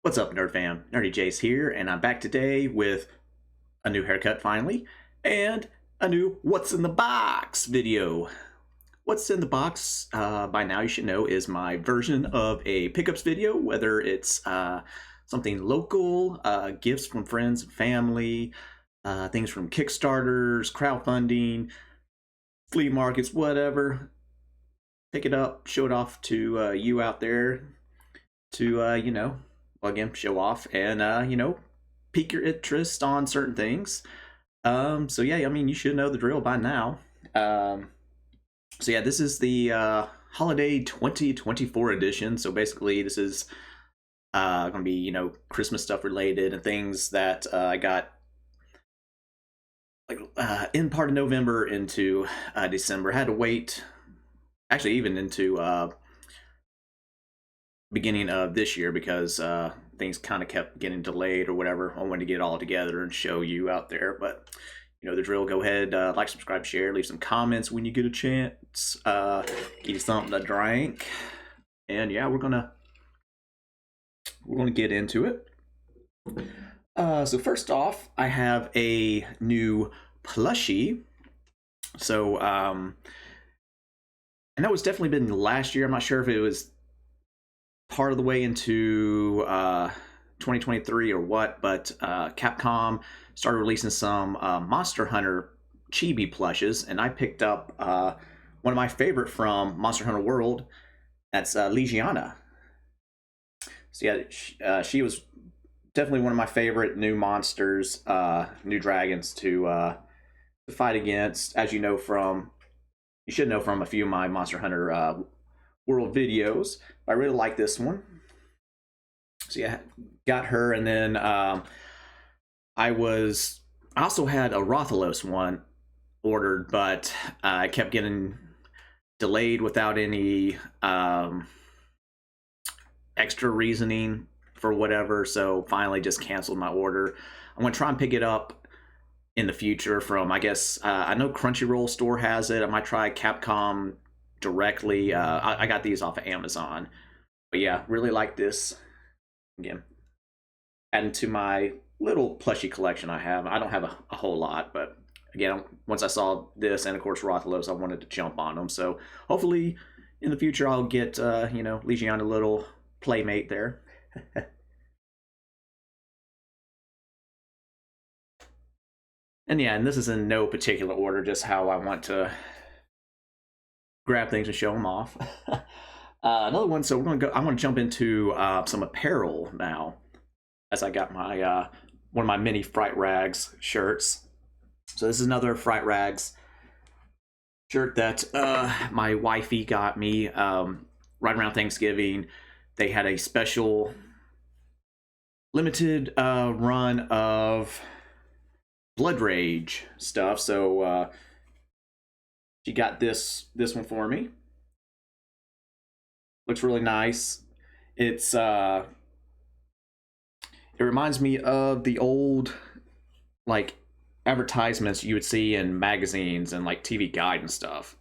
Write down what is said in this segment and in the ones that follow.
What's up, Nerd Fam? Nerdy Jace here, and I'm back today with a new haircut finally, and a new What's in the Box video. What's in the Box, by now you should know, is my version of a pickups video, whether it's something local, gifts from friends and family, things from Kickstarters, crowdfunding, flea markets, whatever. Pick it up, show it off to you out there to, well, again, show off and, pique your interest on certain things. So yeah, I mean, you should know the drill by now. So yeah, this is the holiday 2024 edition. So basically, this is going to be, Christmas stuff related and things that I got like in part of November into December. I had to wait, actually, even into beginning of this year because things kind of kept getting delayed or whatever. I wanted to get it all together and show you out there, but you know the drill. Go ahead, like, subscribe, share, leave some comments when you get a chance. Give you something to drink, and yeah, we're gonna get into it. So first off, I have a new plushie. So I know it's definitely been last year. I'm not sure if it was part of the way into 2023 or what, but Capcom started releasing some Monster Hunter chibi plushes, and I picked up one of my favorite from Monster Hunter World. That's Legiana. So yeah, she was definitely one of my favorite new monsters, new dragons to fight against. As you should know from a few of my Monster Hunter World videos. I really like this one. So yeah, got her, and then I also had a Rathalos one ordered, but I kept getting delayed without any extra reasoning for whatever, so finally just canceled my order. I'm gonna try and pick it up in the future from, I guess, I know Crunchyroll store has it. I might try Capcom directly. I got these off of Amazon, but yeah, really like this. Again, adding to my little plushie collection I have. I don't have a whole lot, but again, once I saw this and of course Rathalos, I wanted to jump on them. So hopefully in the future I'll get Legion, a little playmate there. And yeah, and this is in no particular order, just how I want to grab things and show them off. Another one, so I want to jump into some apparel now, as I got my one of my mini Fright Rags shirts. So this is another Fright Rags shirt that my wifey got me right around Thanksgiving. They had a special limited run of Blood Rage stuff, so she got this one for me. Looks really nice. It reminds me of the old like advertisements you would see in magazines and like TV Guide and stuff.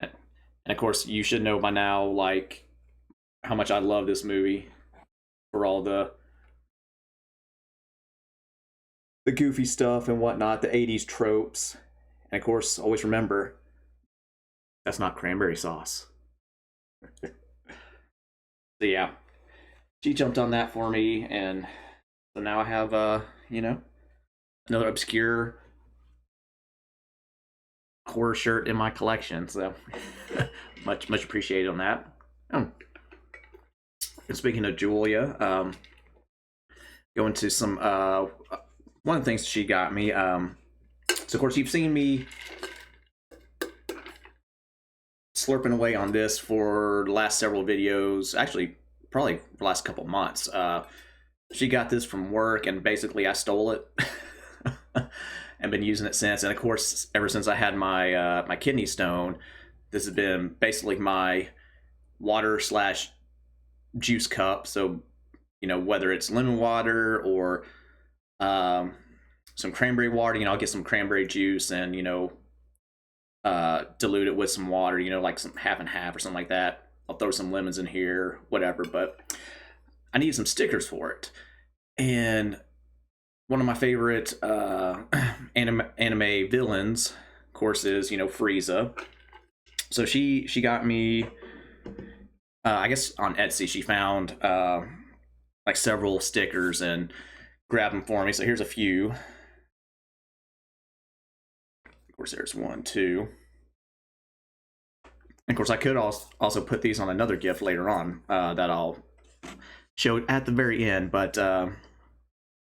And of course, you should know by now like how much I love this movie for all the goofy stuff and whatnot, the 80s tropes. And of course, always remember, that's not cranberry sauce. So yeah, she jumped on that for me, and so now I have another obscure horror shirt in my collection. So much appreciated on that. Oh. And speaking of Julia, going to some one of the things she got me. So of course you've seen me slurping away on this for the last several videos, actually probably the last couple months. She got this from work, and basically I stole it and been using it since. And of course, ever since I had my my kidney stone, this has been basically my water slash juice cup. So whether it's lemon water or some cranberry water, I'll get some cranberry juice and dilute it with some water, like some half and half or something like that. I'll throw some lemons in here, whatever. But I needed some stickers for it. And one of my favorite anime villains, of course, is, you know, Frieza. So she got me, I guess on Etsy, she found like several stickers and grabbed them for me. So here's a few. Of course, there's 1, 2. And of course, I could also put these on another gift later on that I'll show at the very end. But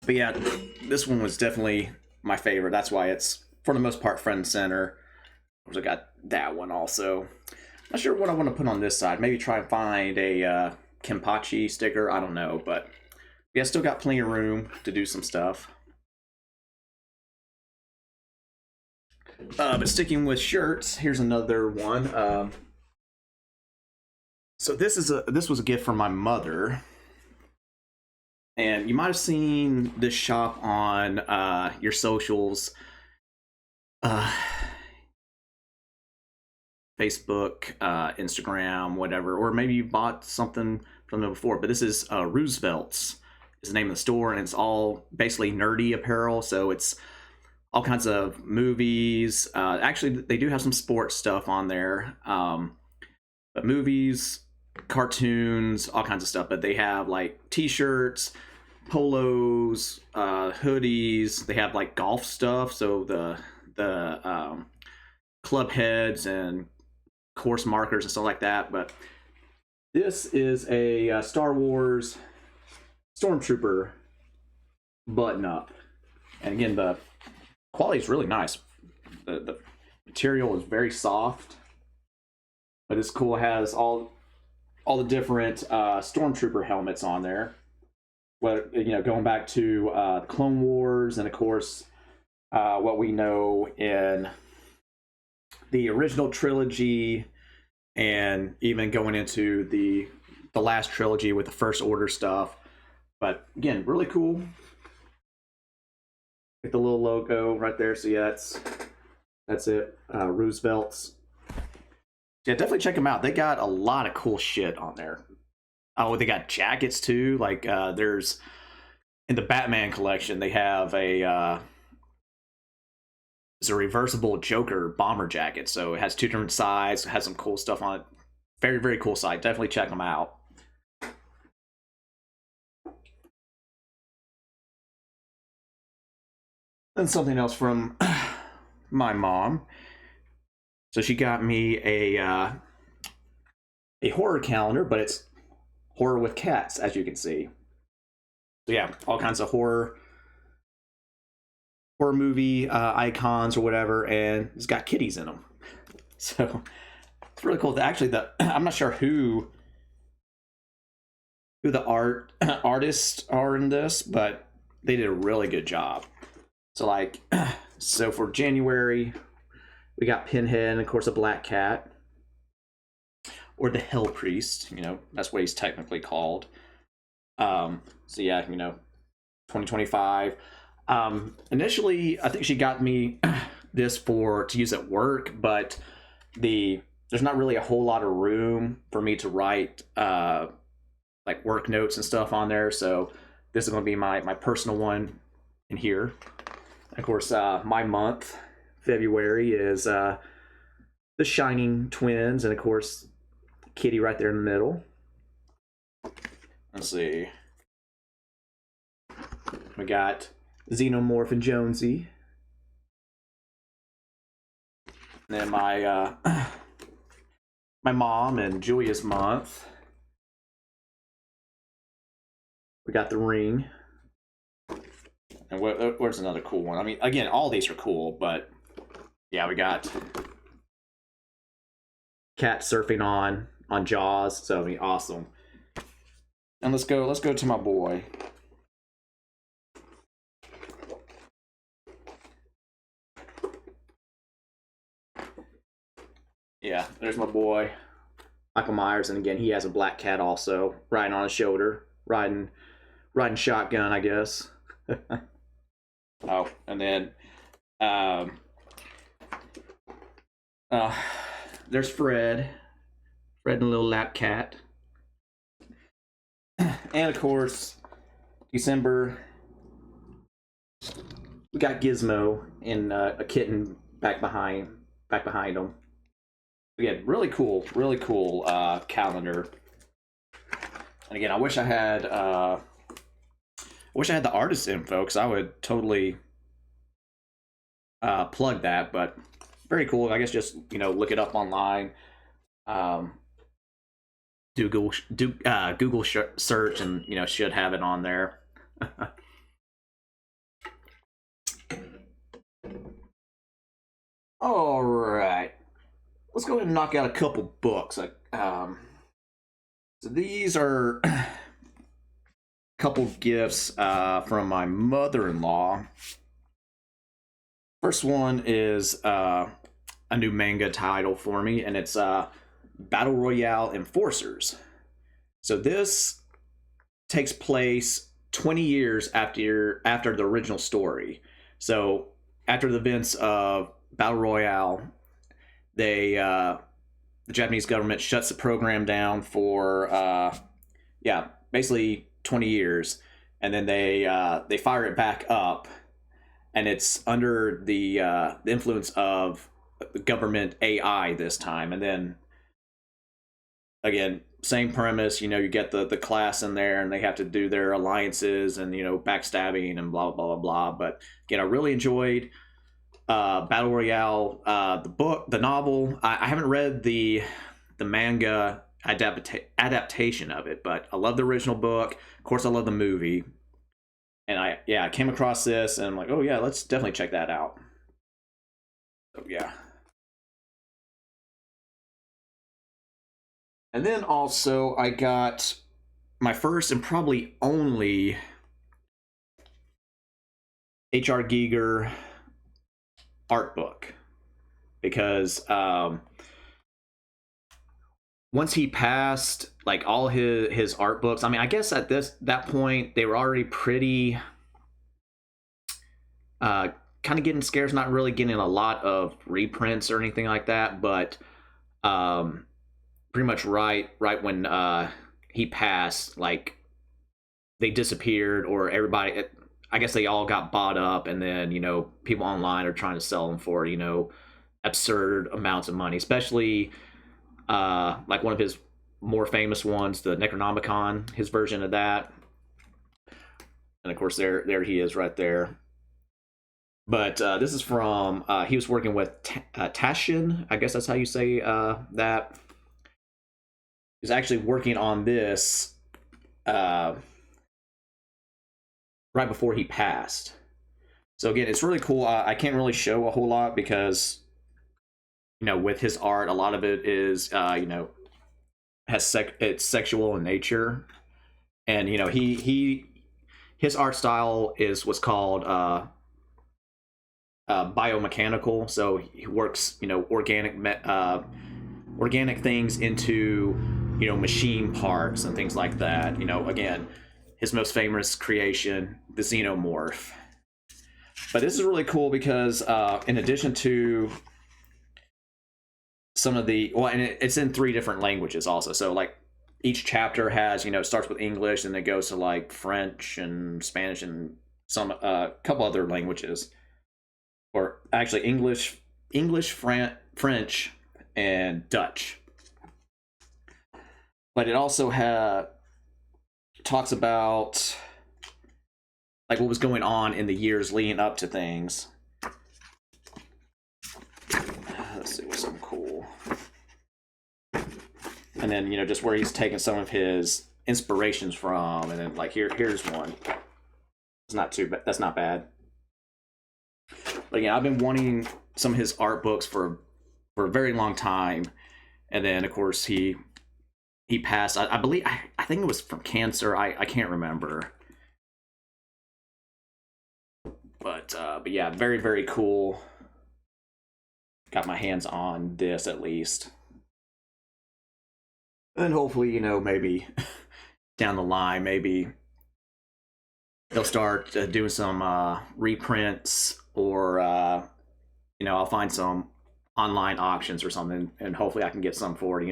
yeah, this one was definitely my favorite. That's why it's, for the most part, front and center. Of course, I got that one also. Not sure what I want to put on this side. Maybe try and find a Kenpachi sticker. I don't know. But yeah, still got plenty of room to do some stuff. But sticking with shirts, here's another one. So this was a gift from my mother, and you might have seen this shop on your socials, Facebook, Instagram, whatever, or maybe you bought something from them before. But this is Roosevelt's is the name of the store, and it's all basically nerdy apparel. So it's all kinds of movies. Actually, they do have some sports stuff on there, but movies, cartoons, all kinds of stuff. But they have like T-shirts, polos, hoodies. They have like golf stuff. So the club heads and course markers and stuff like that. But this is a Star Wars Stormtrooper button up, and again, the quality is really nice. The material is very soft, but it's cool. It has all the different Stormtrooper helmets on there. Well, you know, going back to Clone Wars, and of course, what we know in the original trilogy, and even going into the last trilogy with the First Order stuff. But again, really cool. Get the little logo right there. So yeah, that's it. Roosevelt's. Yeah, definitely check them out. They got a lot of cool shit on there. Oh, they got jackets too. Like there's in the Batman collection, they have it's a reversible Joker bomber jacket. So it has 2 different sides. It has some cool stuff on it. Very, very cool site. Definitely check them out. Then something else from my mom. So she got me a horror calendar, but it's horror with cats, as you can see. So yeah, all kinds of horror movie icons or whatever, and it's got kitties in them. So it's really cool. Actually, I'm not sure who the artists are in this, but they did a really good job. So like, so for January, we got Pinhead, and of course a black cat, or the Hell Priest. You know, that's what he's technically called. So yeah, you know, 2025. Initially, I think she got me this to use at work, but there's not really a whole lot of room for me to write like work notes and stuff on there. So this is going to be my personal one in here. Of course, my month, February, is the Shining Twins, and of course, Kitty right there in the middle. Let's see. We got Xenomorph and Jonesy. And then my my mom and Julia's month. We got the ring. And where's another cool one? I mean, again, all these are cool, but yeah, we got cat surfing on Jaws. So I mean, awesome. And let's go to my boy. Yeah, there's my boy, Michael Myers, and again, he has a black cat also, riding on his shoulder, riding shotgun, I guess. Oh, and then there's Fred and the little lap cat. And of course, December, we got Gizmo and a kitten back behind him. Again, really cool calendar. And again, I wish I had the artist info, because I would totally plug that. But very cool. I guess just look it up online. Do Google search, and should have it on there. All right, let's go ahead and knock out a couple books. So these are a couple gifts from my mother-in-law. First one is a new manga title for me, and it's Battle Royale Enforcers. So this takes place 20 years after the original story. So after the events of Battle Royale, the Japanese government shuts the program down for basically 20 years, and then they fire it back up, and it's under the influence of government AI this time. And then again, same premise, you get the class in there, and they have to do their alliances and backstabbing and blah blah blah blah. But again, I really enjoyed Battle Royale, the novel. I haven't read the manga adaptation of it, but I love the original book. Of course, I love the movie, and I came across this, and I'm like, oh yeah, let's definitely check that out. So yeah. And then also I got my first and probably only H.R. Giger art book, because once he passed, like, all his art books, I mean, I guess at that point they were already pretty kind of getting scarce, not really getting a lot of reprints or anything like that. But pretty much right when he passed, like, they disappeared, or everybody, I guess they all got bought up, and then people online are trying to sell them for absurd amounts of money, especially like one of his more famous ones, the Necronomicon, his version of that. And of course there he is right there. But this is from he was working with Taschen, I guess that's how you say that. He's actually working on this right before he passed. So again, it's really cool. I can't really show a whole lot, because with his art, a lot of it is it's sexual in nature. And his art style is what's called biomechanical. So he works organic things into machine parts and things like that. Again, his most famous creation, the Xenomorph. But this is really cool because in addition to some of the, and it's in 3 different languages also. So like each chapter has, starts with English, and it goes to like French and Spanish and some couple other languages, or actually English, French, and Dutch. But it also talks about like what was going on in the years leading up to things. Let's see, what's something cool. And then just where he's taking some of his inspirations from, and then like here's one. It's not too bad. That's not bad. But yeah, I've been wanting some of his art books for a very long time, and then of course he passed. I believe I think it was from cancer. I can't remember. But yeah, very, very cool. Got my hands on this at least. And hopefully, maybe down the line, maybe they'll start doing some reprints, or I'll find some online auctions or something, and hopefully I can get some for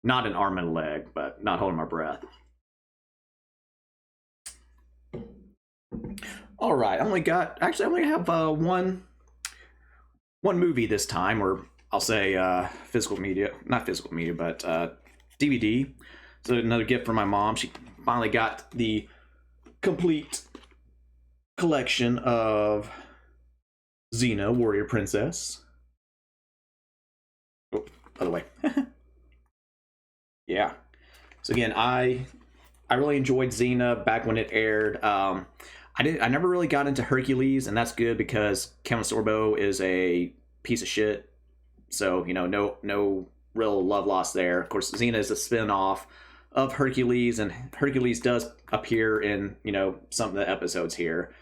not an arm and a leg, but not holding my breath. All right, I only have one movie this time, or I'll say physical media, not physical media, but DVD. So another gift from my mom. She finally got the complete collection of Xena, Warrior Princess. Oh, by the way, yeah. So again, I really enjoyed Xena back when it aired. I never really got into Hercules, and that's good because Kevin Sorbo is a piece of shit. So no real love lost there. Of course, Xena is a spin-off of Hercules, and Hercules does appear in some of the episodes here,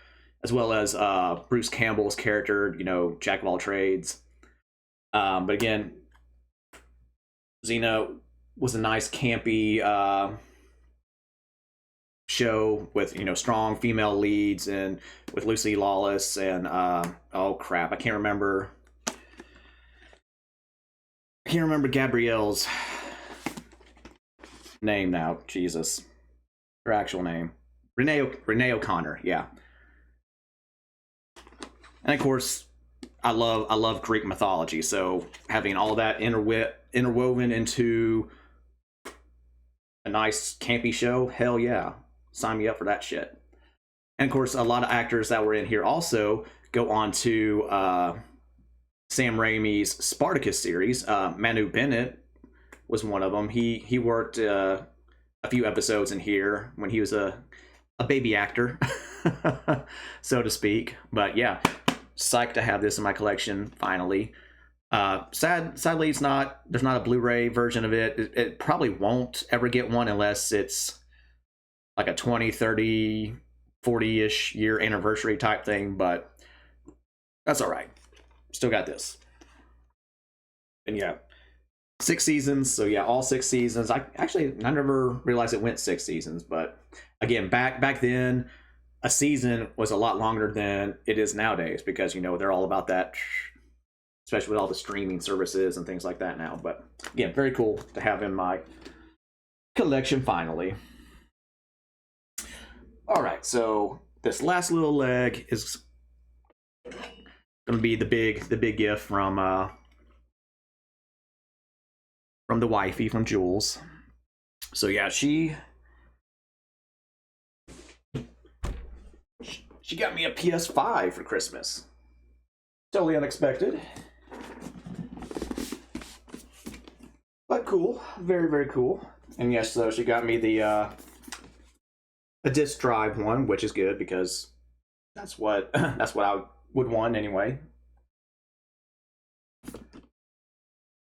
as well as Bruce Campbell's character, Jack of all trades. But again, Xena was a nice campy show with strong female leads, and with Lucy Lawless and oh crap, I can't remember Gabrielle's name now. Jesus, her actual name, Renee O'Connor. Yeah, and of course, I love Greek mythology. So having all that interwoven into a nice campy show, hell yeah, sign me up for that shit. And of course, a lot of actors that were in here also go on to Sam Raimi's Spartacus series. Manu Bennett was one of them. He worked a few episodes in here when he was a baby actor, so to speak. But yeah, psyched to have this in my collection finally. Sadly, there's not a Blu-ray version of it. It probably won't ever get one unless it's like a 20, 30, 40-ish year anniversary type thing, but that's all right. Still got this. And yeah, 6 seasons. So yeah, all 6 seasons. I never realized it went 6 seasons, but again, back then, a season was a lot longer than it is nowadays because they're all about that, especially with all the streaming services and things like that now. But again, very cool to have in my collection finally. All right, so this last little leg is going to be the big gift from the wifey, from Jules. So yeah, she got me a PS5 for Christmas. Totally unexpected, but cool, very very cool. And yes, so she got me the a disc drive one, which is good because that's what I would want anyway.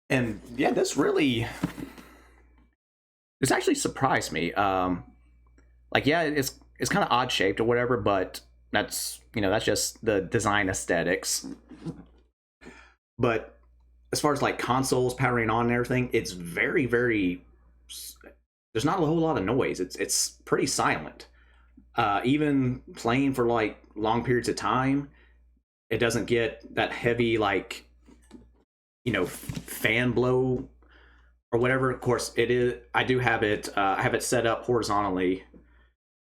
And yeah, this actually surprised me. Like yeah, it's kind of odd shaped or whatever, but that's just the design aesthetics. But as far as like consoles powering on and everything, it's very very. There's not a whole lot of noise. It's pretty silent. Even playing for like long periods of time, it doesn't get that heavy like fan blow or whatever. Of course, it is. I do have it. I have it set up horizontally,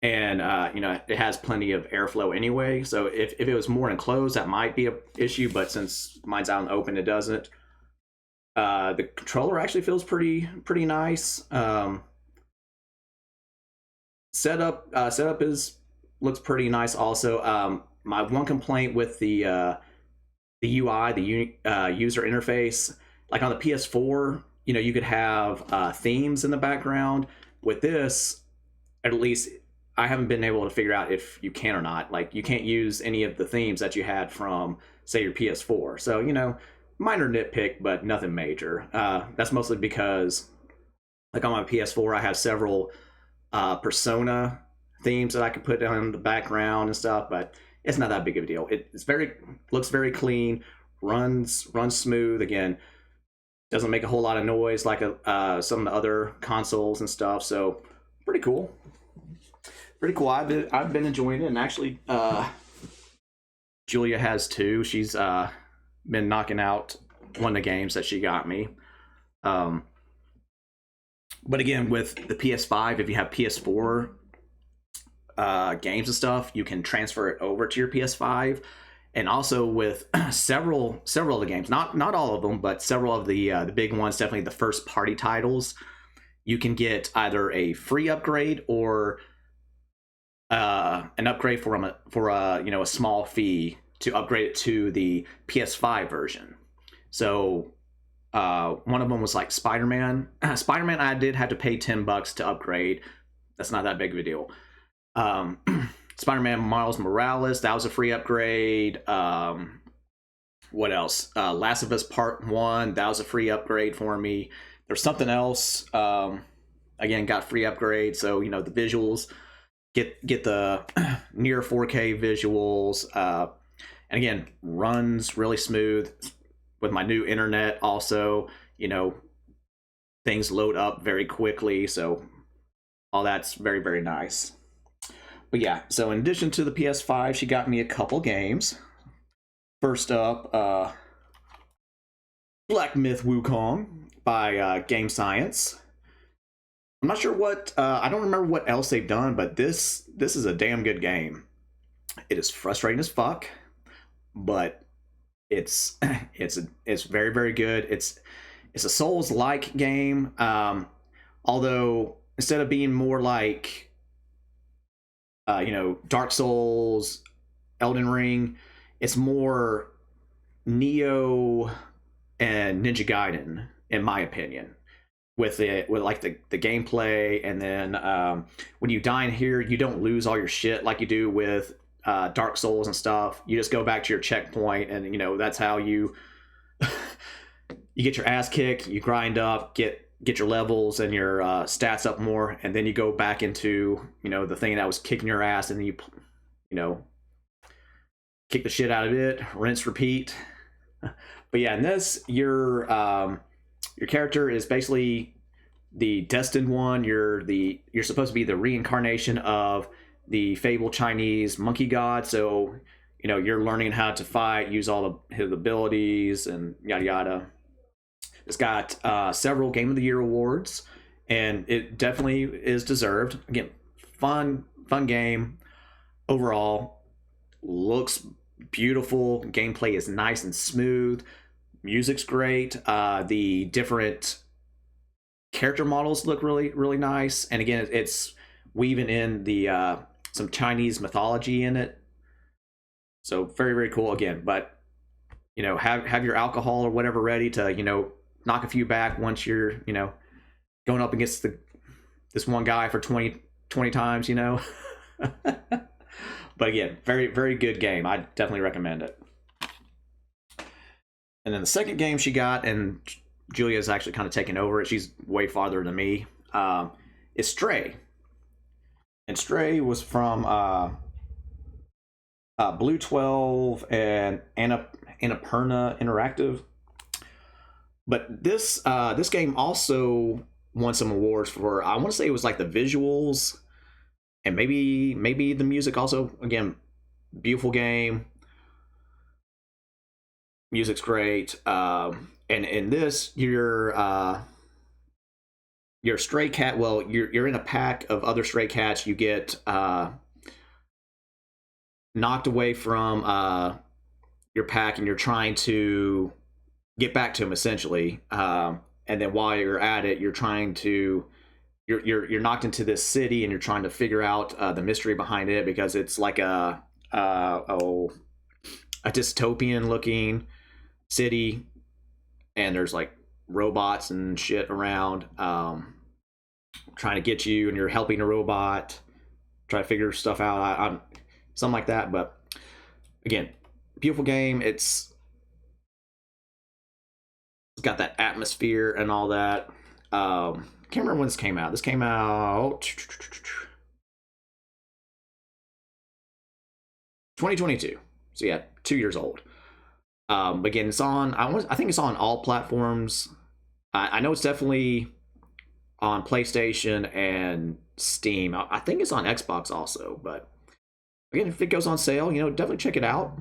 and it has plenty of airflow anyway. So if it was more enclosed, that might be an issue. But since mine's out in the open, it doesn't. The controller actually feels pretty nice. Setup looks pretty nice also. My one complaint with the UI, the user interface, like on the PS4, you could have themes in the background. With this, at least I haven't been able to figure out if you can or not. Like you can't use any of the themes that you had from say your PS4. So minor nitpick, but nothing major. That's mostly because like on my PS4, I have several Persona themes that I could put down in the background and stuff, but it's not that big of a deal. Looks very clean, runs smooth. Again, doesn't make a whole lot of noise like some of the other consoles and stuff. So pretty cool. I've been enjoying it, and actually, Julia has too. She's been knocking out one of the games that she got me. But again, with the PS5, if you have PS4 games and stuff, you can transfer it over to your PS5. And also with several of the games, not all of them, but several of the big ones, definitely the first party titles, you can get either a free upgrade or an upgrade for a small fee to upgrade it to the PS5 version. So one of them was like Spider-Man. Spider-Man, I did have to pay $10 to upgrade. That's not that big of a deal. Spider-Man Miles Morales, that was a free upgrade. What else? Last of Us Part 1, that was a free upgrade for me. There's something else. Again, got free upgrade. So, you know, the visuals, get the near 4K visuals. And again, runs really smooth with my new internet. Also, you know, things load up very quickly. So all that's very, very nice. But yeah, so in addition to the PS5, she got me a couple games. First up, Black Myth Wukong by Game Science. I'm not sure what, I don't remember what else they've done, but this is a damn good game. It is frustrating as fuck, but it's very, very good. It's a Souls-like game, although instead of being more like Dark Souls, Elden Ring, it's more Neo and Ninja Gaiden, in my opinion, with like the gameplay. And then when you die in here, you don't lose all your shit like you do with Dark Souls and stuff. You just go back to your checkpoint, and you know that's how you you get your ass kicked, you grind up, get your levels and your stats up more, and then you go back into, you know, the thing that was kicking your ass, and you kick the shit out of it, rinse, repeat. But yeah, in this, your character is basically the destined one. You're supposed to be the reincarnation of the fabled Chinese monkey god. So, you know, you're learning how to fight, use all of his abilities, and yada yada. It's got several Game of the Year awards, and it definitely is deserved. Again, fun game overall. Looks beautiful. Gameplay is nice and smooth. Music's great. The different character models look really, really nice. And again, it's weaving in the some Chinese mythology in it. So very, very cool again. But, you know, have your alcohol or whatever ready to, you know, knock a few back once you're, you know, going up against this one guy for 20 times, you know. But again, very, very good game. I definitely recommend it. And then the second game she got, and Julia's actually kind of taken over it, she's way farther than me, is Stray. And Stray was from Blue 12 and Annapurna Interactive. But this game also won some awards for, I want to say it was like the visuals and maybe the music also. Again, beautiful game. Music's great. And in this, you're a stray cat. Well, you're in a pack of other stray cats. You get knocked away from your pack, and you're trying to get back to him essentially. And then while you're at it, you're trying to you're knocked into this city, and you're trying to figure out the mystery behind it, because it's like a dystopian looking city, and there's like robots and shit around trying to get you, and you're helping a robot try to figure stuff out. I'm something like that. But again, beautiful game. It's got that atmosphere and all that. Can't remember when this came out. This came out 2022. So yeah, 2 years old. Again, it's on. I think it's on all platforms. I know it's definitely on PlayStation and Steam. I think it's on Xbox also. But again, if it goes on sale, you know, definitely check it out.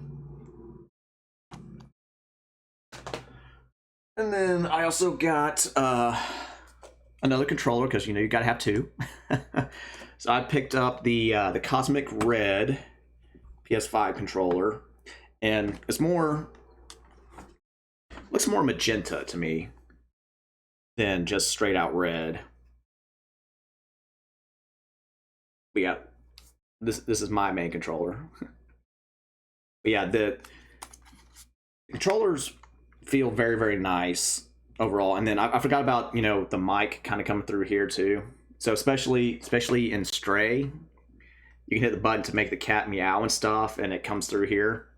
And then I also got another controller because you gotta have two. So I picked up the Cosmic Red PS5 controller, and it's looks more magenta to me than just straight out red. But yeah, this is my main controller. But yeah, the controllers feel very, very nice overall. And then I forgot about the mic kind of coming through here too. So especially in Stray, you can hit the button to make the cat meow and stuff, and it comes through here.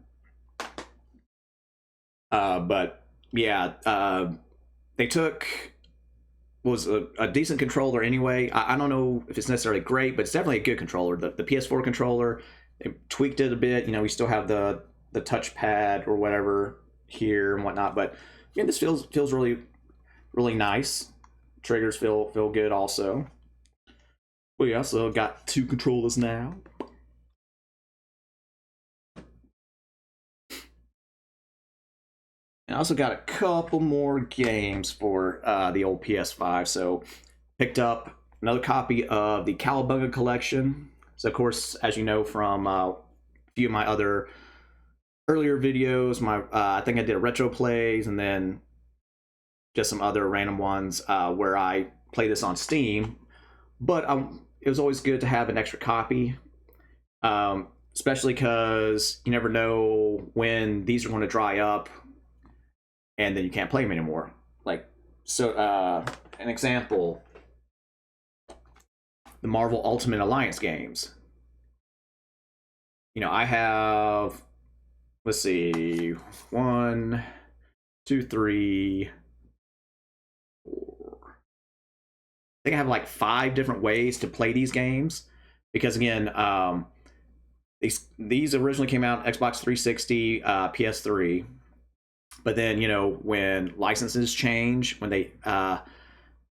But yeah, they took was a decent controller anyway. I don't know if it's necessarily great, but it's definitely a good controller. The PS4 controller, they tweaked it a bit. We still have the touchpad or whatever here and whatnot, but yeah, this feels really, really nice. Triggers feel good also. We also got two controllers now. And I also got a couple more games for the old PS5. So picked up another copy of the Cowabunga collection. So of course, as you know from a few of my other earlier videos, I think I did a retro plays and then just some other random ones where I play this on Steam. But it was always good to have an extra copy, especially because you never know when these are going to dry up and then you can't play them anymore. Like, so an example, the Marvel Ultimate Alliance games. I have, let's see, 1, 2, 3, 4. I think I have like 5 different ways to play these games because again, these originally came out Xbox 360, PS3. But then, when licenses change, when they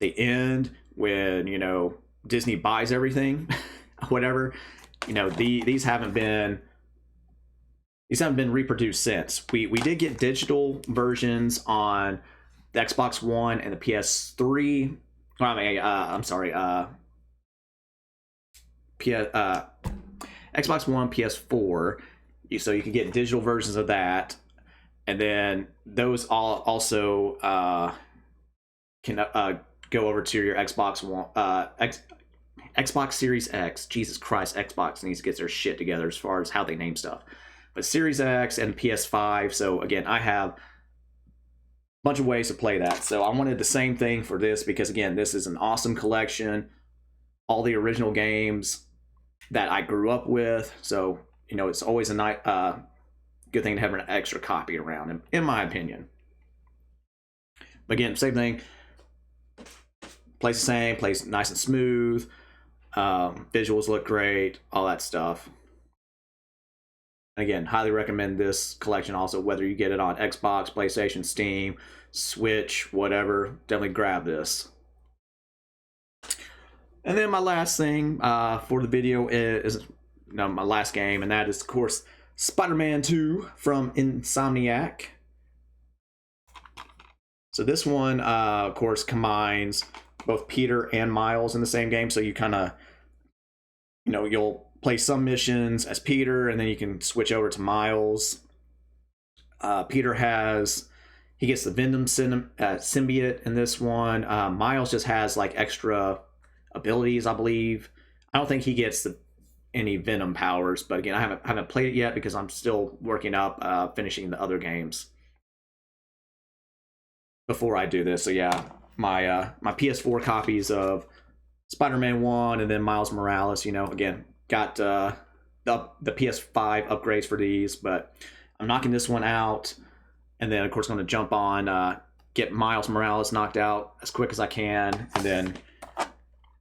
end, when Disney buys everything, whatever, these haven't been reproduced since. We did get digital versions on the Xbox One and the PS3. I'm sorry, Xbox One, PS4. So you can get digital versions of that. And then those all also can go over to your Xbox One, Xbox Series X. Jesus Christ, Xbox needs to get their shit together as far as how they name stuff. But Series X and PS5. So again, I have a bunch of ways to play that. So I wanted the same thing for this because again, this is an awesome collection. All the original games that I grew up with. So it's always a nice. Good thing to have an extra copy around, in my opinion. But again, same thing. Plays the same, plays nice and smooth. Visuals look great, all that stuff. Again, highly recommend this collection also, whether you get it on Xbox, PlayStation, Steam, Switch, whatever. Definitely grab this. And then my last thing for the video is my last game, and that is, of course, Spider-Man 2 from Insomniac. So this one, of course, combines both Peter and Miles in the same game. So you kind of, you'll play some missions as Peter, and then you can switch over to Miles. Peter he gets the Venom symbiote in this one. Miles just has like extra abilities, I believe. I don't think he gets any Venom powers, but again, I haven't played it yet because I'm still working up finishing the other games before I do this. So yeah, my PS4 copies of Spider-Man 1 and then Miles Morales, again, got the PS5 upgrades for these, but I'm knocking this one out, and then of course going to jump on get Miles Morales knocked out as quick as I can, and then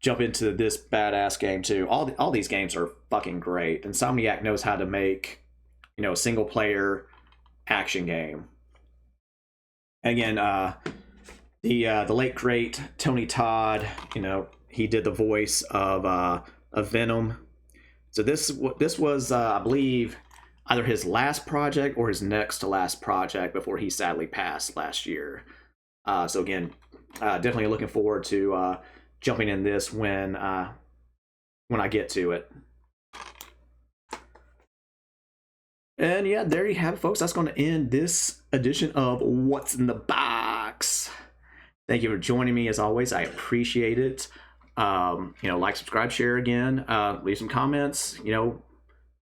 jump into this badass game too. All these games are fucking great. Insomniac knows how to make, a single player action game. And again, the late great Tony Todd, he did the voice of Venom. So this was I believe either his last project or his next to last project before he sadly passed last year. So again, definitely looking forward to jumping in this when I get to it. And yeah, there you have it, folks. That's going to end this edition of What's in the Box. Thank you for joining me as always. I appreciate it. Like, subscribe, share again. Leave some comments.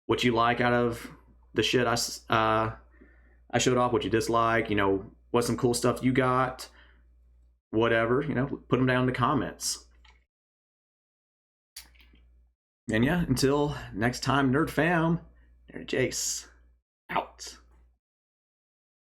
What you like out of the shit I showed off. What you dislike. What's some cool stuff you got. Whatever. Put them down in the comments. And yeah, until next time, Nerd Fam, Nerd Jace out.